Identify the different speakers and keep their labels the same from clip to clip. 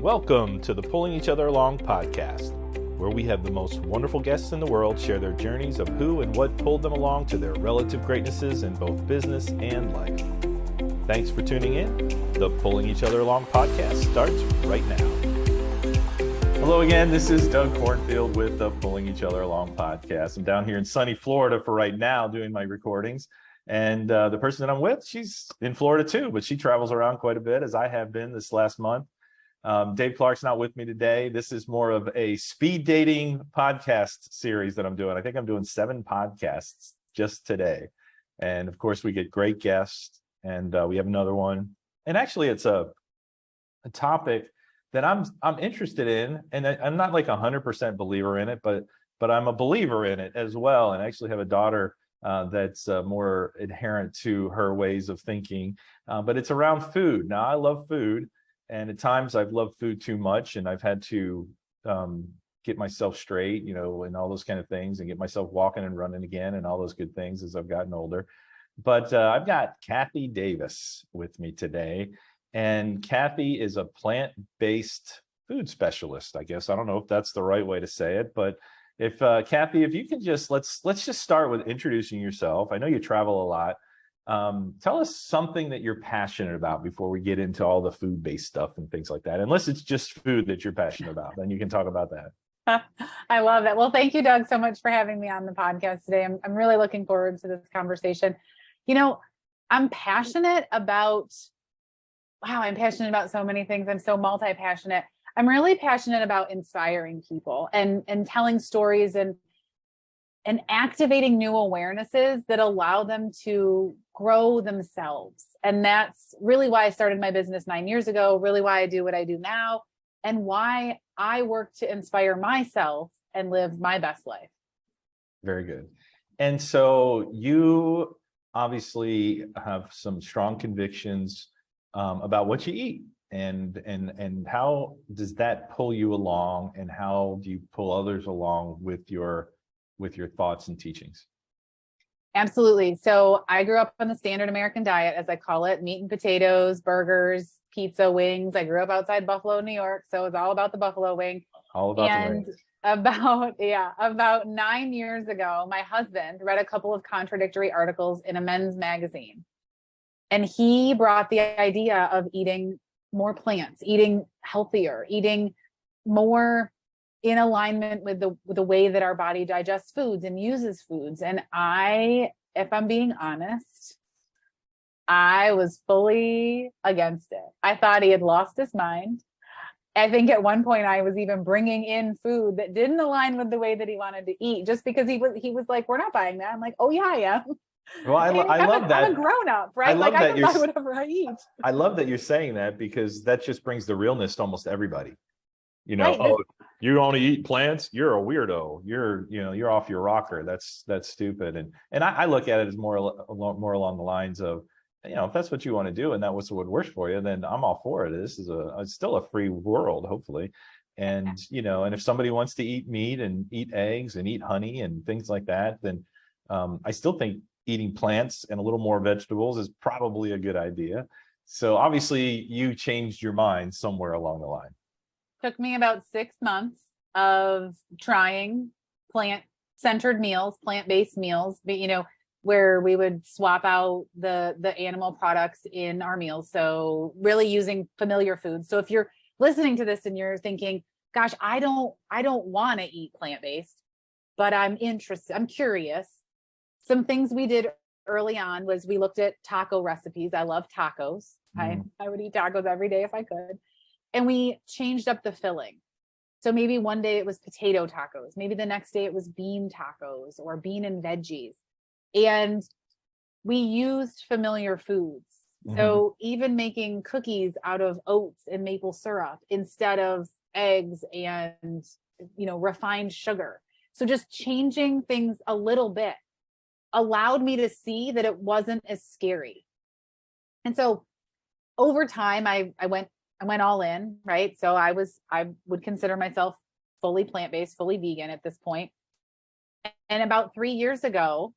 Speaker 1: Welcome to the Pulling Each Other Along podcast, where we have the most wonderful guests in the world share their journeys of who and what pulled them along to their relative greatnesses in both business and life. Thanks for tuning in. The Pulling Each Other Along podcast starts right now. Hello again, this is Doug Cornfield with the Pulling Each Other Along podcast. I'm down here in sunny Florida for right now doing my recordings. And the person that I'm with, she's in Florida too, but she travels around quite a bit, as I have been this last month. Dave Clark's not with me today. This is more of a speed dating podcast series that I'm doing. I think I'm doing 7 podcasts just today. And of course, we get great guests, and we have another one. And actually, it's a topic that I'm interested in, and I'm not like 100% believer in it, but I'm a believer in it as well. And I actually have a daughter that's more adherent to her ways of thinking, but it's around food. Now, I love food. And at times I've loved food too much, and I've had to get myself straight, and all those kind of things, and get myself walking and running again and all those good things as I've gotten older. But I've got Kathy Davis with me today. And Kathy is a plant-based food specialist, I guess. I don't know if that's the right way to say it, but if Kathy, if you can just, let's just start with introducing yourself. I know you travel a lot. Tell us something that you're passionate about before we get into all the food-based stuff and things like that. Unless it's just food that you're passionate about, then you can talk about that.
Speaker 2: I love it. Well, thank you, Doug, so much for having me on the podcast today. I'm really looking forward to this conversation. I'm passionate about, I'm passionate about so many things. I'm so multi-passionate. I'm really passionate about inspiring people and telling stories and activating new awarenesses that allow them to grow themselves. And that's really why I started my business 9 years ago, really why I do what I do now, and why I work to inspire myself and live my best life. Very good.
Speaker 1: And so you obviously have some strong convictions about what you eat. And how does that pull you along, and how do you pull others along with your thoughts and teachings?
Speaker 2: Absolutely. So I grew up on the standard American diet, as I call it: meat and potatoes, burgers, pizza, wings. I grew up outside Buffalo, New York. So it's all about the buffalo wing.
Speaker 1: All about the wings.
Speaker 2: About 9 years ago, my husband read a couple of contradictory articles in a men's magazine. And he brought the idea of eating more plants, eating healthier, eating more in alignment with the way that our body digests foods and uses foods. And if I'm being honest, I was fully against it. I thought he had lost his mind. I think at one point I was even bringing in food that didn't align with the way that he wanted to eat, just because he was like, "We're not buying that." I'm like, "Oh yeah, I am."
Speaker 1: Well, I love that.
Speaker 2: I'm a grown up, right? I can buy whatever I eat.
Speaker 1: I love that you're saying that, because that just brings the realness to almost everybody.
Speaker 2: Right.
Speaker 1: Oh, you only eat plants? You're a weirdo. You're off your rocker. That's stupid. And I look at it as more along the lines of, if that's what you want to do and that was what works for you, then I'm all for it. This is it's still a free world, hopefully. And, and if somebody wants to eat meat and eat eggs and eat honey and things like that, then I still think eating plants and a little more vegetables is probably a good idea. So obviously you changed your mind somewhere along the line.
Speaker 2: Took me about 6 months of trying plant-centered meals, plant-based meals, but, where we would swap out the animal products in our meals. So really using familiar foods. So if you're listening to this and you're thinking, "Gosh, I don't want to eat plant-based, but I'm interested, I'm curious." Some things we did early on was we looked at taco recipes. I love tacos. I would eat tacos every day if I could. And we changed up the filling. So maybe one day it was potato tacos. Maybe the next day it was bean tacos or bean and veggies. And we used familiar foods. So even making cookies out of oats and maple syrup instead of eggs and, refined sugar. So just changing things a little bit allowed me to see that it wasn't as scary. And so over time, I went all in, right? So I would consider myself fully plant-based, fully vegan at this point. And about 3 years ago,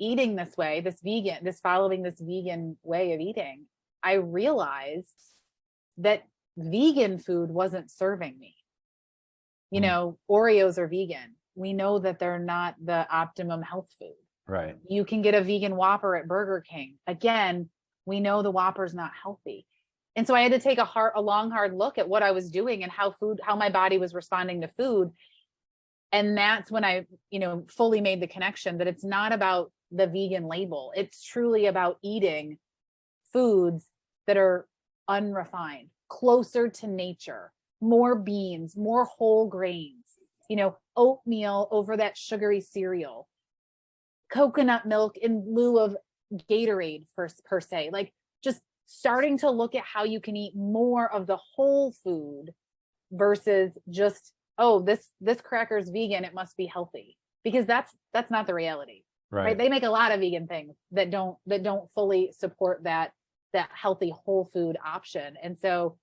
Speaker 2: eating this way, following this vegan way of eating, I realized that vegan food wasn't serving me. You
Speaker 1: Mm.
Speaker 2: know, Oreos are vegan. We know that they're not the optimum health food.
Speaker 1: Right.
Speaker 2: You can get a vegan Whopper at Burger King. Again, we know the Whopper's not healthy. And so I had to take a long, hard look at what I was doing and how my body was responding to food. And that's when I, you know, fully made the connection that it's not about the vegan label. It's truly about eating foods that are unrefined, closer to nature, more beans, more whole grains, you know, oatmeal over that sugary cereal, coconut milk in lieu of Gatorade per se, like just starting to look at how you can eat more of the whole food versus just, oh, this cracker's vegan, it must be healthy, because that's not the reality. Right? They make a lot of vegan things that don't fully support that healthy whole food option. And so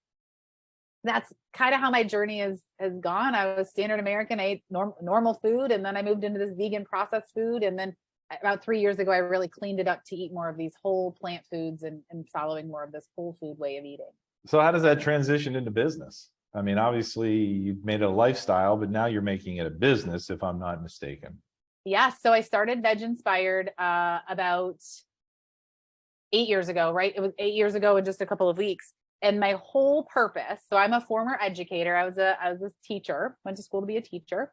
Speaker 2: that's kind of how my journey has gone. I was standard American, I ate normal food, and then I moved into this vegan processed food. And then about 3 years ago, I really cleaned it up to eat more of these whole plant foods and following more of this whole food way of eating.
Speaker 1: So how does that transition into business? I mean, obviously you've made it a lifestyle, but now you're making it a business, if I'm not mistaken.
Speaker 2: Yeah. So I started VegInspired about 8 years ago, right? It was 8 years ago in just a couple of weeks. And my whole purpose, so I'm a former educator. I was a teacher, went to school to be a teacher.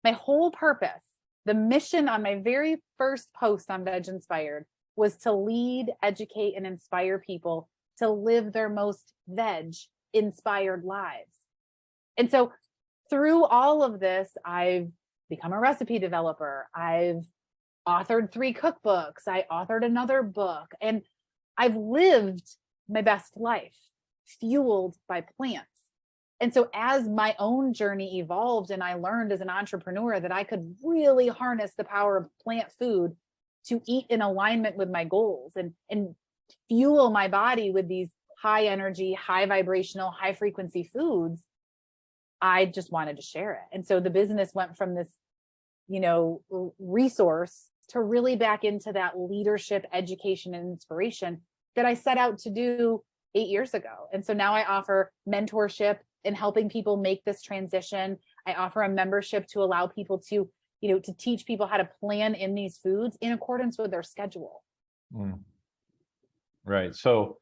Speaker 2: My whole purpose, the mission on my very first post on VegInspired was to lead, educate, and inspire people to live their most veg-inspired lives. And so through all of this, I've become a recipe developer. I've authored 3 cookbooks. I authored another book, and I've lived my best life fueled by plants. And so as my own journey evolved and I learned as an entrepreneur that I could really harness the power of plant food to eat in alignment with my goals and fuel my body with these high energy, high vibrational, high frequency foods, I just wanted to share it. And so the business went from this, you know, resource to really back into that leadership, education, and inspiration that I set out to do 8 years ago. And so now I offer mentorship in helping people make this transition. I offer a membership to allow people to, you know, to teach people how to plan in these foods in accordance with their schedule.
Speaker 1: Mm. Right. So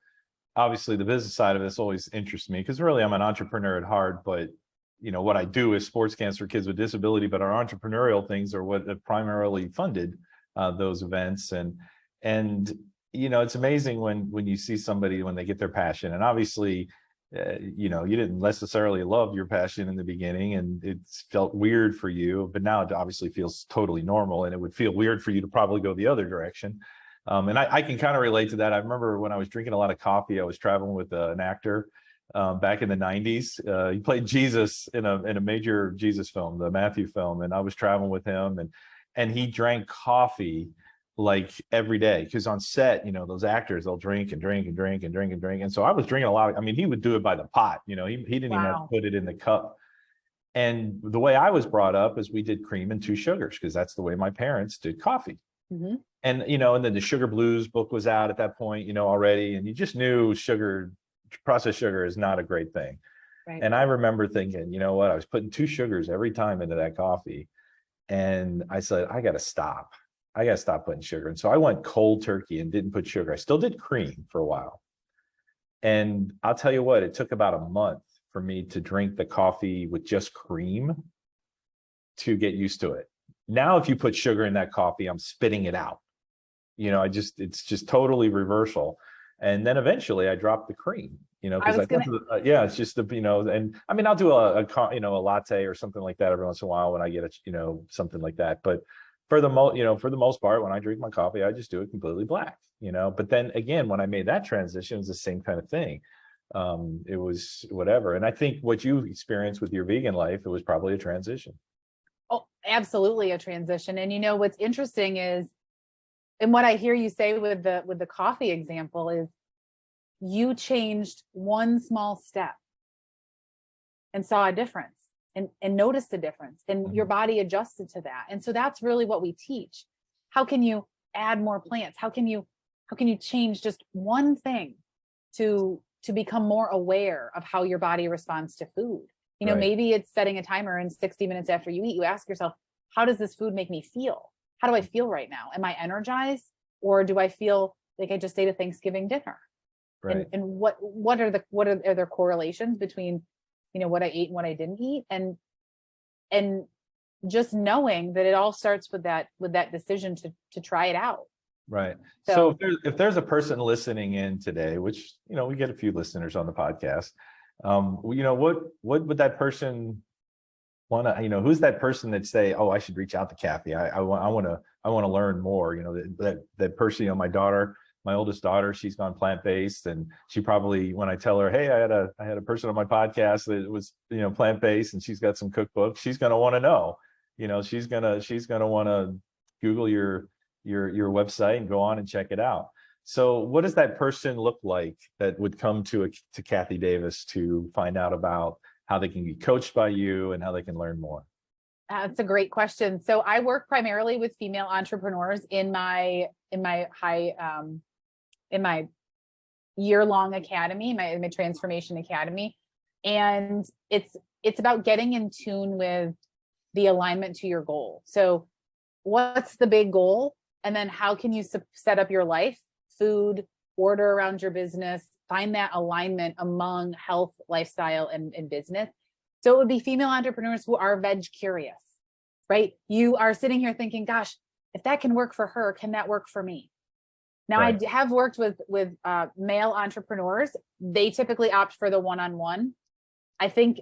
Speaker 1: obviously the business side of this always interests me, because really I'm an entrepreneur at heart, but you know, what I do is sports camps for kids with disability, but our entrepreneurial things are what have primarily funded those events. And you know, it's amazing when you see somebody, when they get their passion, and obviously, you know, you didn't necessarily love your passion in the beginning and it felt weird for you, but now it obviously feels totally normal, and it would feel weird for you to probably go the other direction. And I can kind of relate to that. I remember when I was drinking a lot of coffee, I was traveling with an actor back in the 90s. He played Jesus in a major Jesus film, the Matthew film, and I was traveling with him, and he drank coffee like every day, because on set, you know, those actors, they'll drink and drink and drink and drink and drink. And so I was drinking a lot. I mean, he would do it by the pot, you know, he didn't even have to put it in the cup. And the way I was brought up is we did cream and 2 sugars, because that's the way my parents did coffee. Mm-hmm. And, you know, and then the Sugar Blues book was out at that point, you know, already. And you just knew processed sugar is not a great thing. Right. And I remember thinking, you know what, I was putting 2 sugars every time into that coffee. And I said, I got to stop putting sugar. And so I went cold turkey and didn't put sugar. I still did cream for a while. And I'll tell you what, it took about a month for me to drink the coffee with just cream to get used to it. Now, if you put sugar in that coffee, I'm spitting it out. You know, it's just totally reversal. And then eventually I dropped the cream, you know, because it's just the, you know, and I mean, I'll do a latte or something like that every once in a while when I get you know, something like that. But for the most part, when I drink my coffee, I just do it completely black, you know. But then again, when I made that transition, it was the same kind of thing. It was whatever. And I think what you experienced with your vegan life, it was probably a transition.
Speaker 2: Oh, absolutely a transition. And you know, what's interesting is, and what I hear you say with the coffee example is, you changed one small step and saw a difference. And noticed the difference, and your body adjusted to that. And so that's really what we teach. How can you add more plants? How can you change just one thing to to become more aware of how your body responds to food. You know,
Speaker 1: Right.
Speaker 2: maybe it's setting a timer, and 60 minutes after you eat, you ask yourself, how does this food make me feel? How do I feel right now? Am I energized, or do I feel like I just ate a Thanksgiving dinner?
Speaker 1: Right.
Speaker 2: And what are there correlations between, you know, what I ate and what I didn't eat? And just knowing that it all starts with that decision to try it out.
Speaker 1: Right. So
Speaker 2: So
Speaker 1: if there's a person listening in today, which, you know, we get a few listeners on the podcast, you know, what would that person want to, you know, who's that person that say, oh, I should reach out to Kathy. I want to learn more, you know, that person, you know, my oldest daughter, she's gone plant-based, and she probably, when I tell her, hey, I had a person on my podcast that was, you know, plant-based, and she's got some cookbooks, she's going to want to know, you know, she's going to want to Google your website and go on and check it out. So what does that person look like that would come to Kathy Davis to find out about how they can be coached by you and how they can learn more?
Speaker 2: that's a great question. So I work primarily with female entrepreneurs in my year-long academy, my transformation academy. And it's about getting in tune with the alignment to your goal. So what's the big goal? And then how can you set up your life, food, order around your business, find that alignment among health, lifestyle, and business. So it would be female entrepreneurs who are veg curious, right? You are sitting here thinking, gosh, if that can work for her, can that work for me? Now,
Speaker 1: Right.
Speaker 2: I have worked with male entrepreneurs. They typically opt for the one-on-one. I think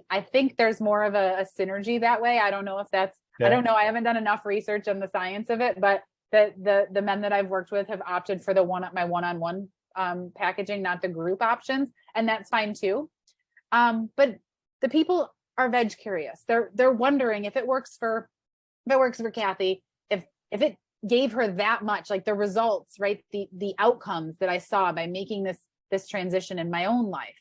Speaker 2: there's more of a synergy that way. I don't know if that's, I don't know. I haven't done enough research on the science of it, but the men that I've worked with have opted for my one-on-one packaging, not the group options. And that's fine too. But the people are veg curious. They're wondering if it works for Kathy, if it gave her that much, like the results, right? The outcomes that I saw by making this transition in my own life.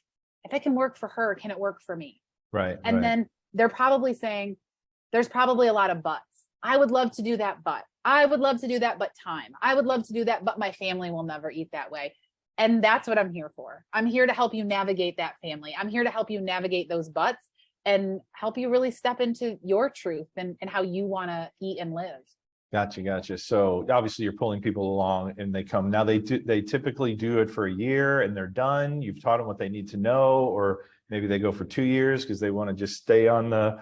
Speaker 2: If it can work for her, can it work for me?
Speaker 1: Right.
Speaker 2: And then they're probably saying, there's probably a lot of buts. I would love to do that, but I would love to do that, but time. I would love to do that, but my family will never eat that way. And that's what I'm here for. I'm here to help you navigate that family. I'm here to help you navigate those buts and help you really step into your truth and how you want to eat and live.
Speaker 1: Gotcha. So obviously you're pulling people along and they come. Now they typically do it for a year and they're done. You've taught them what they need to know, or maybe they go for 2 years because they want to just stay on the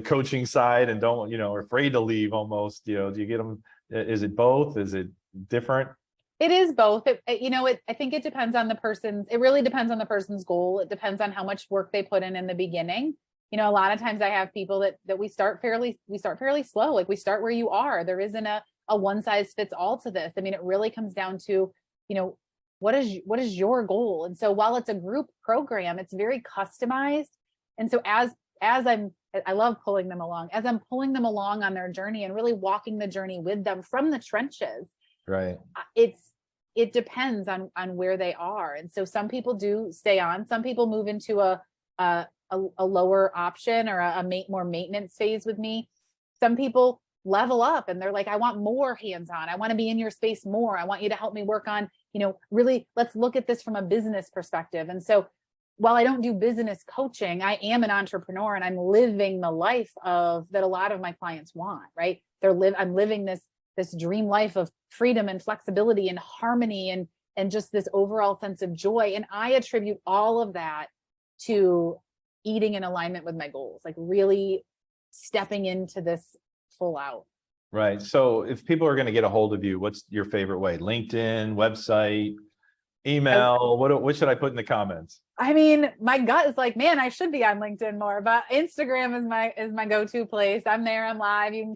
Speaker 1: coaching side and don't, you know, are afraid to leave almost. You know, do you get them? Is it both? Is it different?
Speaker 2: It is both. I think it depends on it really depends on the person's goal. It depends on how much work they put in the beginning. You know, a lot of times I have people that we start fairly slow. Like we start where you are. There isn't a one size fits all to this. I mean, it really comes down to, you know, what is your goal? And so while it's a group program, it's very customized. And so as I love pulling them along, as I'm pulling them along on their journey and really walking the journey with them from the trenches.
Speaker 1: Right.
Speaker 2: It depends on where they are. And so some people do stay on, some people move into a lower option or a more maintenance phase with me. Some people level up and they're like, I want more hands-on. I want to be in your space more. I want you to help me work on, you know, really, let's look at this from a business perspective. And so while I don't do business coaching, I am an entrepreneur and I'm living the life that a lot of my clients want, right? I'm living this dream life of freedom and flexibility and harmony and just this overall sense of joy. And I attribute all of that to eating in alignment with my goals, like really stepping into this full out.
Speaker 1: Right. So if people are going to get a hold of you, what's your favorite way? LinkedIn, website, email? What should I put in the comments?
Speaker 2: I mean, my gut is like, man, I should be on LinkedIn more, but Instagram is my go-to place. I'm there. I'm live. You can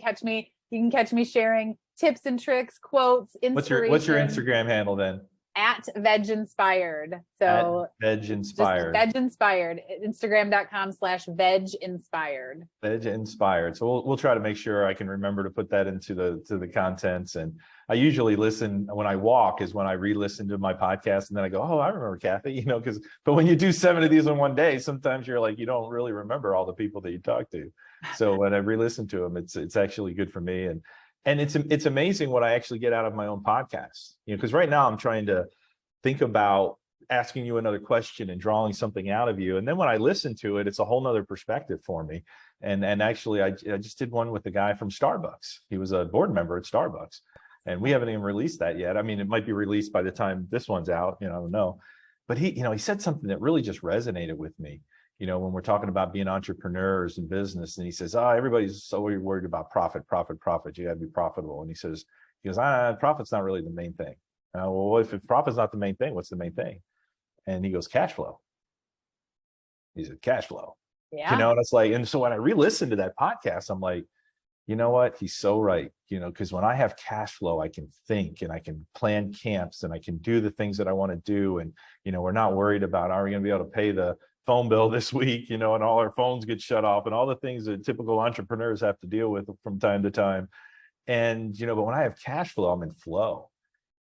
Speaker 2: catch me sharing tips and tricks, quotes, inspiration.
Speaker 1: What's your Instagram handle then?
Speaker 2: At VegInspired. So
Speaker 1: at VegInspired.
Speaker 2: VegInspired. Instagram.com/VegInspired.
Speaker 1: VegInspired. So we'll try to make sure I can remember to put that into the contents. And I usually listen when I walk is when I re-listen to my podcast and then I go, oh, I remember Kathy, you know, but when you do 7 of these in one day, sometimes you're like, you don't really remember all the people that you talk to. So when I re-listen to them, it's actually good for me. And it's amazing what I actually get out of my own podcast, you know, because right now I'm trying to think about asking you another question and drawing something out of you. And then when I listen to it, it's a whole nother perspective for me. And actually, I just did one with the guy from Starbucks. He was a board member at Starbucks, and we haven't even released that yet. I mean, it might be released by the time this one's out, I don't know. But he said something that really just resonated with me, when we're talking about being entrepreneurs in business. And he says, everybody's so worried about profit. You got to be profitable. And he goes, profit's not really the main thing. Well, if profit's not the main thing, what's the main thing? And he goes, cash flow. He said, cash flow.
Speaker 2: Yeah.
Speaker 1: And it's like, and so when I re-listened to that podcast, I'm like, you know what? He's so right. Because when I have cash flow, I can think and I can plan camps and I can do the things that I want to do. And, we're not worried about, are we going to be able to pay the phone bill this week, and all our phones get shut off and all the things that typical entrepreneurs have to deal with from time to time. And, but when I have cash flow, I'm in flow.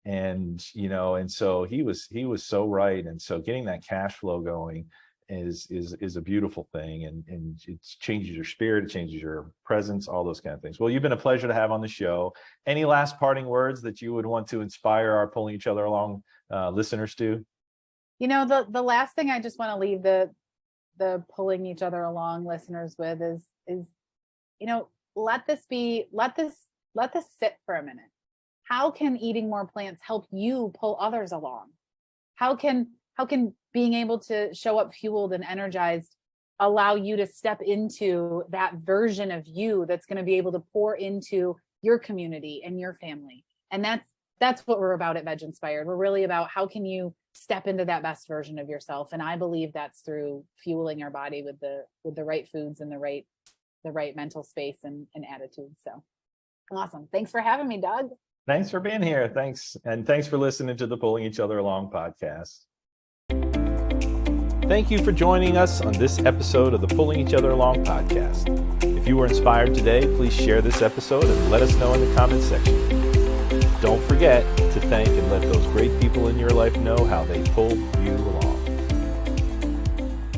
Speaker 1: And, and so he was so right. And so getting that cash flow going is a beautiful thing, and it changes your spirit, it changes your presence, all those kind of things. Well, you've been a pleasure to have on the show. Any last parting words that you would want to inspire our Pulling Each Other Along listeners to?
Speaker 2: The last thing I just want to leave the Pulling Each Other Along listeners with is let this sit for a minute. How can eating more plants help you pull others along? How can being able to show up fueled and energized allow you to step into that version of you that's going to be able to pour into your community and your family? And that's what we're about at VegInspired. We're really about how can you step into that best version of yourself. And I believe that's through fueling our body with the right foods and the right mental space and attitude. So awesome. Thanks for having me, Doug.
Speaker 1: Thanks for being here. Thanks. And thanks for listening to the Pulling Each Other Along podcast. Thank you for joining us on this episode of the Pulling Each Other Along podcast. If you were inspired today, please share this episode and let us know in the comments section. Don't forget to thank and let those great people in your life know how they pulled you along.